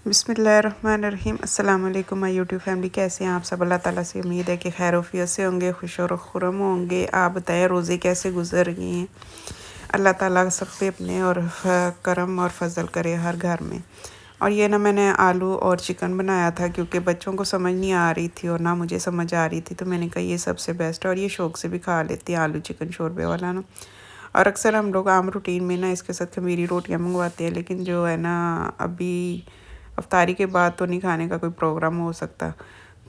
बिस्मिल्लाहिर्रहमानिर्रहीम। अस्सलाम वालेकुम माय यूट्यूब फैमिली। कैसे हैं आप सब? अल्लाह ताला से उम्मीद है कि खैर वफियत से होंगे, खुश और खुर्रम होंगे। आप बताएं रोज़े कैसे गुजर गए हैं? अल्लाह ताला सब पे अपने और करम और फजल करे हर घर में। और ये ना मैंने आलू और चिकन बनाया था क्योंकि बच्चों को समझ नहीं आ रही थी और ना मुझे समझ आ रही थी, तो मैंने कहा ये सबसे बेस्ट है और ये शौक़ से भी खा लेती हैं आलू चिकन शोरबे वाला ना। और अक्सर हम लोग आम रूटीन में ना इसके साथ खमीरी रोटियां मंगवाते हैं, लेकिन जो है ना अभी अफ्तारी के बाद तो नहीं खाने का कोई प्रोग्राम हो सकता,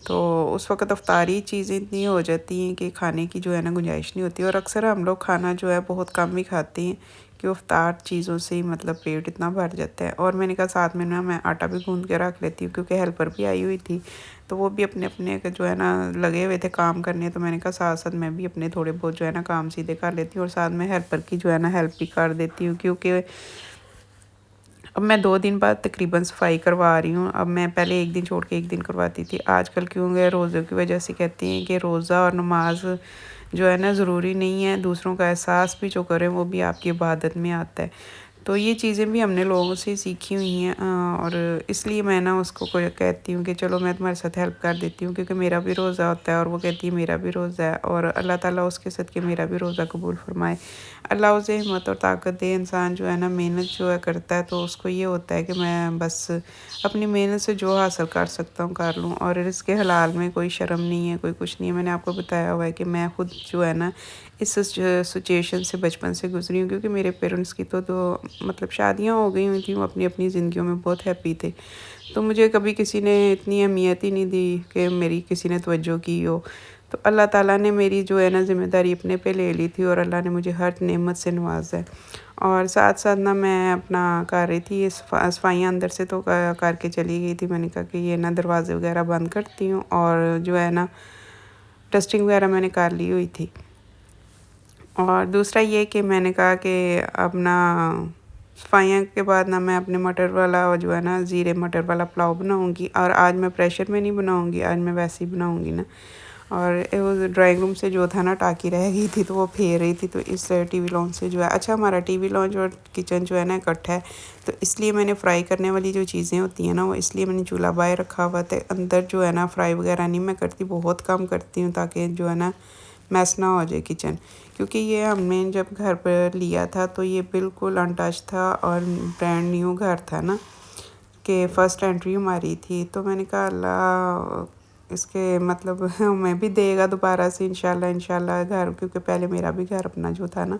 तो उस वक़्त अफ्तारी चीज़ें इतनी हो जाती हैं कि खाने की जो है ना गुंजाइश नहीं होती। और अक्सर हम लोग खाना जो है बहुत कम ही खाते हैं कि अफ्तार चीज़ों से ही मतलब पेट इतना भर जाता है। और मैंने कहा साथ में ना मैं आटा भी गूँध के रख लेती हूँ क्योंकि हेल्पर भी आई हुई थी, तो वो भी अपने अपने जो है ना लगे हुए थे काम करने, तो मैंने कहा साथ साथ मैं भी अपने थोड़े बहुत जो है ना काम सीधे कर लेती हूँ और साथ में हेल्पर की जो है ना हेल्प भी कर देती हूँ। क्योंकि अब मैं 2 दिन बाद तकरीबन सफाई करवा रही हूँ। अब मैं पहले 1 दिन छोड़ के 1 दिन करवाती थी। आजकल क्योंकि रोज़ों की वजह से कहती हैं कि रोज़ा और नमाज जो है ना ज़रूरी नहीं है, दूसरों का एहसास भी जो करें वो भी आपकी इबादत में आता है। तो ये चीज़ें भी हमने लोगों से सीखी हुई हैं और इसलिए मैं ना उसको कोई कहती हूँ कि चलो मैं तुम्हारे साथ हेल्प कर देती हूँ, क्योंकि मेरा भी रोज़ा होता है और वो कहती है मेरा भी रोज़ा है। और अल्लाह ताला उसके साथ कि मेरा भी रोज़ा कबूल फरमाए। अल्लाह उसे हिम्मत और ताकत दे। इंसान जो है ना मेहनत जो है करता है, तो उसको ये होता है कि मैं बस अपनी मेहनत से जो हासिल कर सकता हूँ कर लूँ। और इसके हलाल में कोई शर्म नहीं है, कोई कुछ नहीं है। मैंने आपको बताया हुआ है कि मैं खुद जो है ना इस सिचुएशन से बचपन से गुजरी हूँ, क्योंकि मेरे पेरेंट्स की तो मतलब शादियाँ हो गई हुई थी, वो अपनी अपनी ज़िंदगियों में बहुत हैप्पी थे। तो मुझे कभी किसी ने इतनी अहमियत ही नहीं दी कि मेरी किसी ने तवज्जो की हो। तो अल्लाह ताला ने मेरी जो है ना ज़िम्मेदारी अपने पे ले ली थी और अल्लाह ने मुझे हर नेमत से नवाजा है। और साथ साथ ना मैं अपना कर रही थी ये सफाइयाँ अंदर से तो करके चली गई थी। मैंने कहा कि ये ना दरवाज़े वगैरह बंद करती हूँ और जो है ना डस्टिंग वगैरह मैंने कर ली हुई थी। और दूसरा ये कि मैंने कहा कि अब ना सफाइयाँ के बाद ना मैं अपने मटर वाला जो है ना ज़ीरे मटर वाला पुलाव बनाऊँगी। और आज मैं प्रेशर में नहीं बनाऊँगी, आज मैं वैसे ही बनाऊँगी ना। और वो ड्राइंग रूम से जो था ना टाँकी रह गई थी, तो वो फेर रही थी, तो इस टीवी लॉन्च से जो है अच्छा हमारा टीवी लॉन्च और किचन जो है ना इकट्ठा है, तो इसलिए मैंने फ्राई करने वाली जो चीज़ें होती हैं ना वो इसलिए मैंने चूल्हा बाहर रखा हुआ था। अंदर जो है ना फ्राई वगैरह नहीं मैं करती, बहुत कम करती हूँ ताकि जो है ना मैस ना हो जाए किचन। क्योंकि ये हमने जब घर पर लिया था तो ये बिल्कुल अनटच था और ब्रांड न्यू घर था ना, कि फ़र्स्ट एंट्री हमारी थी। तो मैंने कहा अल्लाह इसके मतलब हमें भी देगा दोबारा से इंशाल्लाह घर, क्योंकि पहले मेरा भी घर अपना जो था ना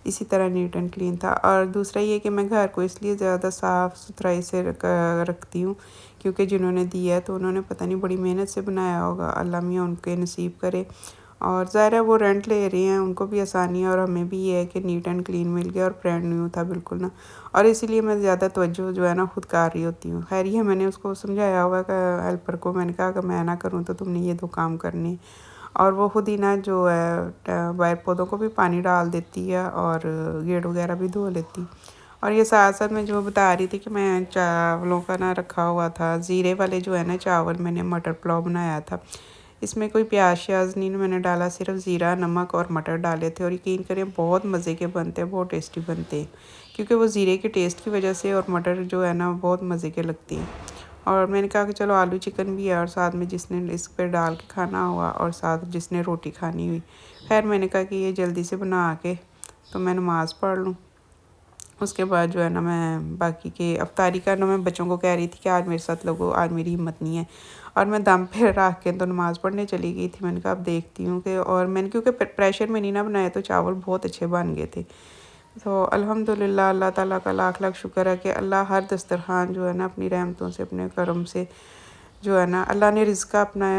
इसी तरह नीट एंड क्लीन था। और दूसरा ये कि मैं घर को इसलिए ज़्यादा साफ़ सुथराई से रखती हूँ क्योंकि जिन्होंने दिया है तो उन्होंने पता नहीं बड़ी मेहनत से बनाया होगा, अल्लाह मियाँ उनके नसीब करे। और ज़ाहिर है वो रेंट ले रही हैं, उनको भी आसानी है और हमें भी ये है कि नीट एंड क्लीन मिल गया और ब्रांड न्यू था बिल्कुल ना। और इसीलिए मैं ज़्यादा तवज्जो जो है ना खुद कर रही होती हूँ। खैर ये मैंने उसको समझाया हुआ है हेल्पर को, मैंने कहा कि मैं ना करूँ तो तुमने ये 2 काम करने। और वो खुद ही ना जो है बाहर पौधों को भी पानी डाल देती है और गेट वगैरह भी धो लेती। और ये साथ साथ मैं जो बता रही थी कि मैं चावलों का ना रखा हुआ था ज़ीरे वाले जो है ना चावल, मैंने मटर पुलाव बनाया था। इसमें कोई प्याज श्याज नहीं मैंने डाला, सिर्फ ज़ीरा नमक और मटर डाले थे। और यकीन करें बहुत मज़े के बनते हैं, बहुत टेस्टी बनते हैं, क्योंकि वो ज़ीरे के टेस्ट की वजह से और मटर जो है ना बहुत मज़े के लगती हैं। और मैंने कहा कि चलो आलू चिकन भी है और साथ में जिसने इस पर डाल के खाना हुआ और साथ जिसने रोटी खानी हुई। खैर मैंने कहा कि ये जल्दी से बना के तो मैं नमाज़ पढ़ लूँ, उसके बाद जो है ना मैं बाकी के अफ्तारी का ना मैं बच्चों को कह रही थी कि आज मेरे साथ लोगो, आज मेरी हिम्मत नहीं है। और मैं दम पे रख के तो नमाज़ पढ़ने चली गई थी। मैंने कहा अब देखती हूँ कि, और मैंने क्योंकि प्रेशर में नहीं ना बनाया तो चावल बहुत अच्छे बन गए थे। तो अल्हम्दुलिल्लाह अल्लाह ताला का लाख लाख शुक्र है कि अल्लाह हर दस्तरखान जो है ना अपनी रहमतों से अपने करम से जो है ना अल्लाह ने रिज़्क़ का अपना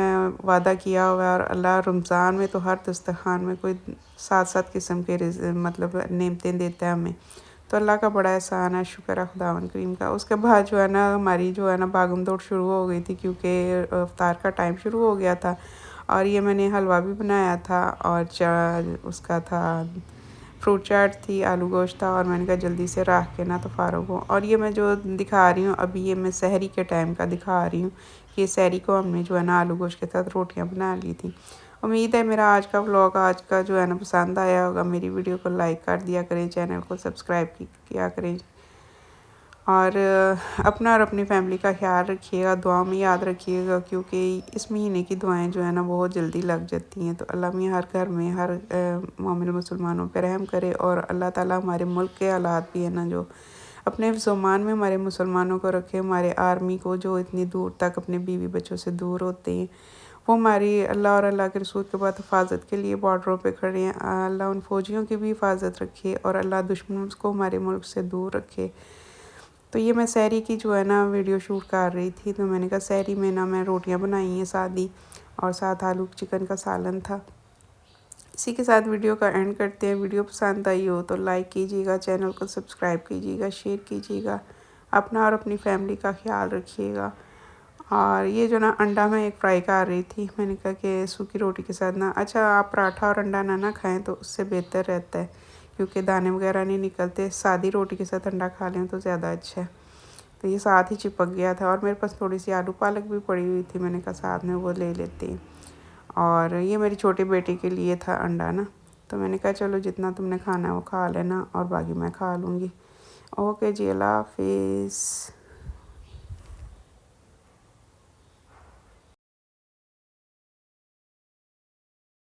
वादा किया हुआ है। और अल्लाह रमज़ान में तो हर दस्तरखान में कोई 7-7 किस्म के मतलब नेमतें देता है हमें। तो अल्लाह का बड़ा एहसान है, शुक्र है खुदावंद करीम का। उसके बाद जो है ना हमारी जो है ना भागम दौड़ शुरू हो गई थी क्योंकि इफ्तार का टाइम शुरू हो गया था। और ये मैंने हलवा भी बनाया था और उसका था फ्रूट चाट थी, आलू गोश्त था। और मैंने कहा जल्दी से रख के ना तो फ़ारुग हूँ। और ये मैं जो दिखा रही हूँ अभी ये मैं सहरी के टाइम का दिखा रही हूँ कि सहरी को हमने जो है ना आलू गोश्त के साथ रोटियाँ बना ली थी। उम्मीद है मेरा आज का व्लॉग आज का जो है ना पसंद आया होगा। मेरी वीडियो को लाइक कर दिया करें, चैनल को सब्सक्राइब किया करें। اور اپنا اور اپنی فیملی کا خیال رکھیے گا، دعا میں یاد رکھیے گا، کیونکہ اس مہینے کی دعائیں جو ہے نا بہت جلدی لگ جاتی ہیں۔ تو اللہ میاں ہر گھر میں ہر مومن مسلمانوں پہ رحم کرے، اور اللہ تعالیٰ ہمارے ملک کے حالات بھی ہے نا جو اپنے زمان میں ہمارے مسلمانوں کو رکھے، ہمارے آرمی کو جو اتنی دور تک اپنے بیوی بچوں سے دور ہوتے ہیں، وہ ہماری اللہ اور اللہ کے رسول کے بعد حفاظت کے لیے بارڈروں پہ کھڑے ہیں۔ اللہ ان فوجیوں کی بھی حفاظت رکھے، اور اللہ دشمنوں کو ہمارے ملک سے دور رکھے۔ تو یہ میں سحری کی جو ہے نا ویڈیو شوٹ کر رہی تھی، تو میں نے کہا سحری میں نا میں روٹیاں بنائی ہیں سادی، اور ساتھ آلو چکن کا سالن تھا۔ اسی کے ساتھ ویڈیو کا اینڈ کرتے ہیں۔ ویڈیو پسند آئی ہو تو لائک کیجیے گا، چینل کو سبسکرائب کیجیے گا، شیئر کیجیے گا، اپنا اور اپنی فیملی کا خیال رکھیے گا۔ اور یہ جو نا انڈا میں ایک فرائی کر رہی تھی، میں نے کہا کہ سوکھی روٹی کے ساتھ نا، اچھا آپ پراٹھا اور انڈا نہ کھائیں تو اس سے بہتر رہتا ہے، کیونکہ دانے وغیرہ نہیں نکلتے، سادی روٹی کے ساتھ انڈا کھا لیں تو زیادہ اچھا ہے۔ تو یہ ساتھ ہی چپک گیا تھا، اور میرے پاس تھوڑی سی آلو پالک بھی پڑی ہوئی تھی، میں نے کہا ساتھ میں وہ لے لیتے ہیں۔ اور یہ میری چھوٹی بیٹی کے لیے تھا انڈا نا، تو میں نے کہا چلو جتنا تم نے کھانا ہے وہ کھا لینا، اور باقی میں کھا لوں گی۔ اوکے جی، اللہ حافظ۔